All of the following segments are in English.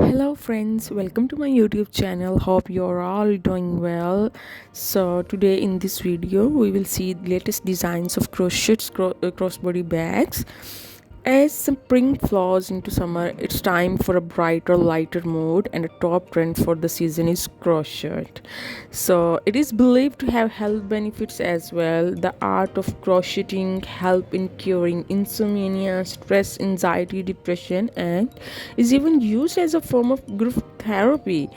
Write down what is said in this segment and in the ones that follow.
Hello friends, welcome to my YouTube channel. Hope you're all doing well. So today in this video we will see the latest designs of crossbody bags. As spring flows into summer, it's time for a brighter, lighter mood, and a top trend for the season is crochet. So it is believed to have health benefits as well. The art of crocheting help in curing insomnia, stress, anxiety, depression, and is even used as a form of group therapy.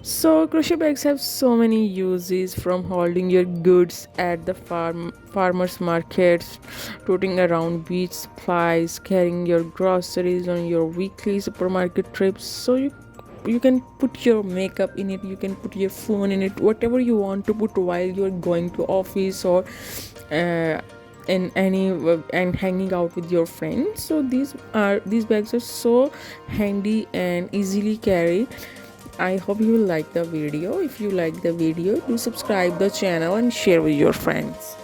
So crochet bags have so many uses, from holding your goods at the farmers markets, toting around beach supplies, carrying your groceries on your weekly supermarket trips. So you can put your makeup in it, you can put your phone in it, whatever you want to put while you're going to office or in any and hanging out with your friends. So these bags are so handy and easily carried. I hope you will like the video. If you like the video, do subscribe the channel and share with your friends.